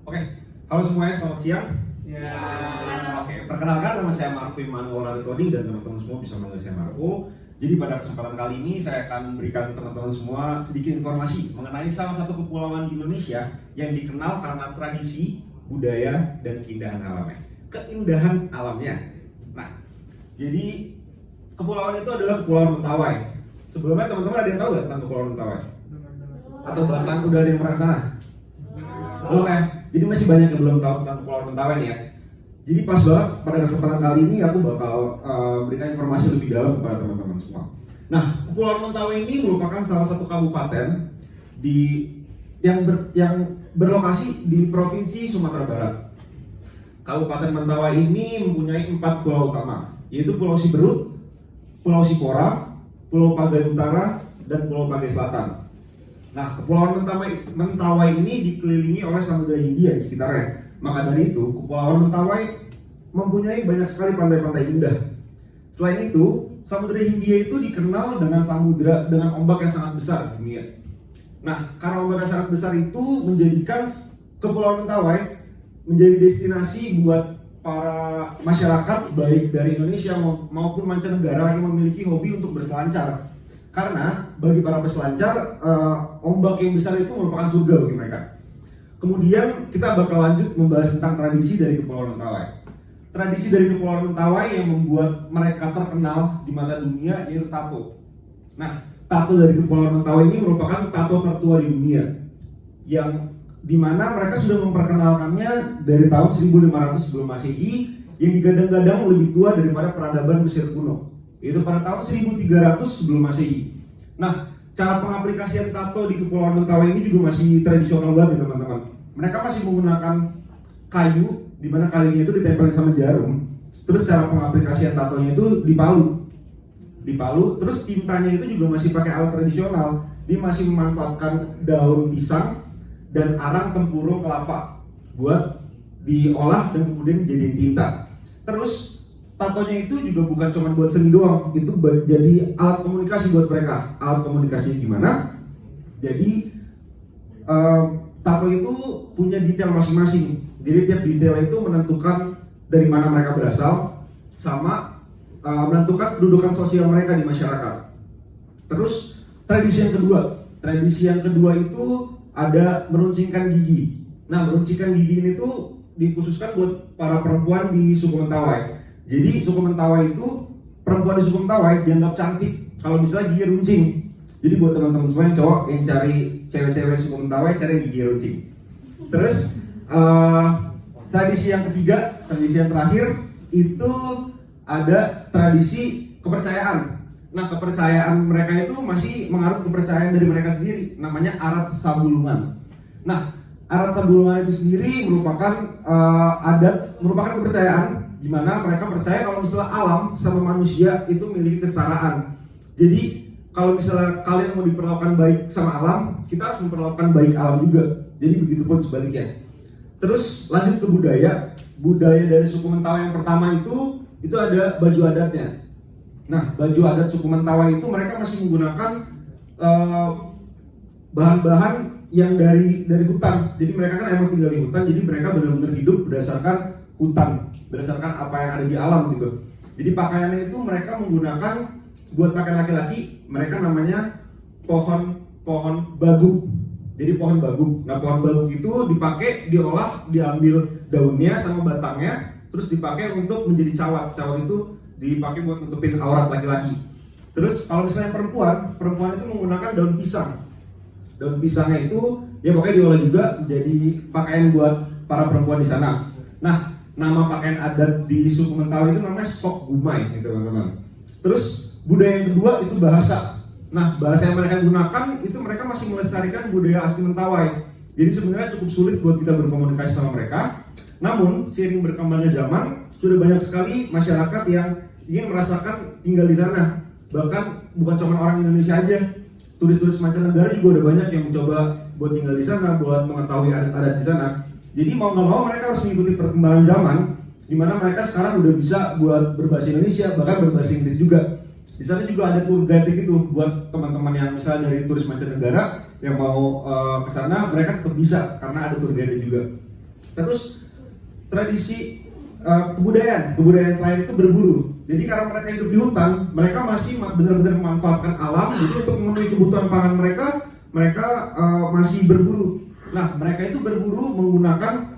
Oke, halo semuanya, selamat siang. Ya. Oke, perkenalkan nama saya Marco Immanuel Raritoni dan teman-teman semua bisa manggil saya Marco. Jadi pada kesempatan kali ini saya akan berikan teman-teman semua sedikit informasi mengenai salah satu kepulauan di Indonesia yang dikenal karena tradisi, budaya, dan keindahan alamnya. Keindahan alamnya. Nah, jadi kepulauan itu adalah Kepulauan Mentawai. Sebelumnya teman-teman ada yang tahu nggak tentang Kepulauan Mentawai? Atau bahkan udah ada yang pernah ke sana? Belum ya? Jadi masih banyak yang belum tahu tentang Kepulauan Mentawai nih ya. Jadi pas banget pada kesempatan kali ini aku bakal berikan informasi lebih dalam kepada teman-teman semua. Nah, Kepulauan Mentawai ini merupakan salah satu kabupaten yang berlokasi di Provinsi Sumatera Barat. Kabupaten Mentawai ini mempunyai 4 pulau utama, yaitu Pulau Siberut, Pulau Sipora, Pulau Pagai Utara, dan Pulau Pagai Selatan. Nah, Kepulauan Mentawai ini dikelilingi oleh Samudra Hindia di sekitarnya. Maka dari itu, Kepulauan Mentawai mempunyai banyak sekali pantai-pantai indah. Selain itu, Samudra Hindia itu dikenal dengan samudra dengan ombak yang sangat besar di dunia. Nah, karena ombak yang sangat besar itu menjadikan Kepulauan Mentawai menjadi destinasi buat para masyarakat baik dari Indonesia maupun mancanegara yang memiliki hobi untuk berselancar. Karena bagi para peselancar, ombak yang besar itu merupakan surga bagi mereka. Kemudian kita bakal lanjut membahas tentang tradisi dari Kepulauan Mentawai. Tradisi dari Kepulauan Mentawai yang membuat mereka terkenal di mata dunia yaitu tato. Nah, tato dari Kepulauan Mentawai ini merupakan tato tertua di dunia, yang dimana mereka sudah memperkenalkannya dari tahun 1500 sebelum Masehi, yang digadang-gadang lebih tua daripada peradaban Mesir kuno, yaitu pada tahun 1300 sebelum Masehi. Nah, cara pengaplikasian tato di Kepulauan Mentawai ini juga masih tradisional banget ya teman-teman. Mereka masih menggunakan kayu, di mana kayunya itu ditempelin sama jarum. Terus cara pengaplikasian tatonya itu dipalu, terus tintanya itu juga masih pakai alat tradisional. Dia masih memanfaatkan daun pisang dan arang tempurung kelapa buat diolah dan kemudian dijadiin tinta. Terus tatonya itu juga bukan cuma buat seni doang, itu jadi alat komunikasi buat mereka. Alat komunikasinya gimana? Jadi tato itu punya detail masing-masing. Jadi tiap detail itu menentukan dari mana mereka berasal, sama menentukan kedudukan sosial mereka di masyarakat. Terus tradisi yang kedua itu ada meruncingkan gigi. Nah, meruncingkan gigi ini tuh dikhususkan buat para perempuan di suku Mentawai. Jadi suku Mentawai itu, perempuan di suku Mentawai dianggap cantik kalau misalnya gigi runcing. Jadi buat teman-teman semua yang cowok yang cari cewek-cewek suku Mentawai, cari gigi runcing. Terus tradisi yang terakhir itu ada tradisi kepercayaan. Nah, kepercayaan mereka itu masih mengarut kepercayaan dari mereka sendiri, namanya arat sabulungan. Nah, arat sabulungan itu sendiri merupakan merupakan kepercayaan di mana mereka percaya kalau misalnya alam sama manusia itu memiliki kesetaraan. Jadi kalau misalnya kalian mau diperlakukan baik sama alam, kita harus memperlakukan baik alam juga. Jadi begitu pun sebaliknya. Terus lanjut ke budaya dari suku Mentawai yang pertama itu ada baju adatnya. Nah, baju adat suku Mentawai itu mereka masih menggunakan bahan-bahan yang dari hutan. Jadi mereka kan emang tinggal di hutan, jadi mereka benar-benar hidup berdasarkan hutan, berdasarkan apa yang ada di alam gitu. Jadi pakaiannya itu mereka menggunakan buat pakaian laki-laki, mereka namanya pohon baguk. Jadi pohon baguk. Nah, pohon baguk itu dipakai, diolah, diambil daunnya sama batangnya, terus dipakai untuk menjadi cawat. Cawat itu dipakai buat nutupin aurat laki-laki. Terus kalau misalnya perempuan itu menggunakan daun pisang. Daun pisangnya itu ya pokoknya diolah juga menjadi pakaian buat para perempuan di sana. Nah, nama pakaian adat di suku Mentawai itu namanya sok gumai, gitu teman-teman. Terus budaya yang kedua itu bahasa. Nah, bahasa yang mereka gunakan itu mereka masih melestarikan budaya asli Mentawai. Jadi sebenarnya cukup sulit buat kita berkomunikasi sama mereka. Namun seiring berkembangnya zaman, sudah banyak sekali masyarakat yang ingin merasakan tinggal di sana. Bahkan bukan cuma orang Indonesia aja, turis-turis mancanegara juga udah banyak yang mencoba buat tinggal di sana, buat mengetahui adat-adat di sana. Jadi mau nggak mau mereka harus mengikuti perkembangan zaman, di mana mereka sekarang udah bisa buat berbahasa Indonesia, bahkan berbahasa Inggris juga. Di sana juga ada tour guide gitu buat teman-teman yang misalnya dari turis mancanegara yang mau ke sana, mereka tetap bisa karena ada tour guide juga. Terus tradisi kebudayaan terakhir itu berburu. Jadi karena mereka hidup di hutan, mereka masih benar-benar memanfaatkan alam. Jadi untuk memenuhi kebutuhan pangan mereka masih berburu. Nah, mereka itu berburu menggunakan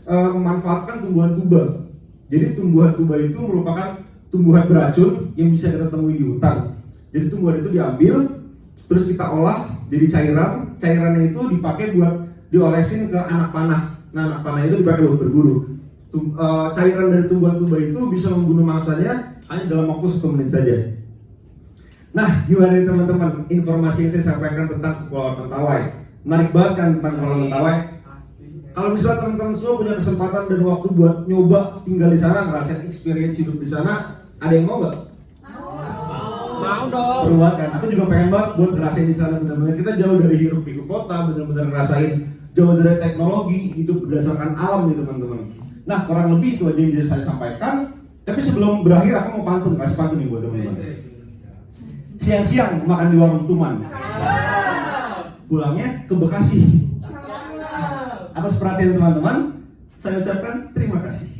memanfaatkan tumbuhan tuba. Jadi tumbuhan tuba itu merupakan tumbuhan beracun yang bisa kita temui di hutan. Jadi tumbuhan itu diambil, terus kita olah jadi cairan. Cairannya itu dipakai buat diolesin ke anak panah. Nah, anak panah itu dipakai buat berburu. Cairan dari tumbuhan tuba itu bisa membunuh mangsanya hanya dalam waktu 1 menit saja. Nah, gimana nih teman-teman informasi yang saya sampaikan tentang Kepulauan Mentawai? Menarik banget kan tentang Kepulauan Mentawai? Kalau misalnya teman-teman semua punya kesempatan dan waktu buat nyoba tinggal di sana, ngerasain experience hidup di sana, ada yang mau nggak? Mau dong. Seru banget kan? Aku juga pengen banget buat ngerasain di sana. Benar-benar kita jauh dari hiruk pikuk kota, benar-benar ngerasain jauh dari teknologi, hidup berdasarkan alam nih teman-teman. Nah, kurang lebih itu aja yang bisa saya sampaikan. Tapi sebelum berakhir aku mau kasih pantun nih buat teman-teman. Siang-siang makan di warung Tuman, pulangnya ke Bekasi. Atas perhatian teman-teman, saya ucapkan terima kasih.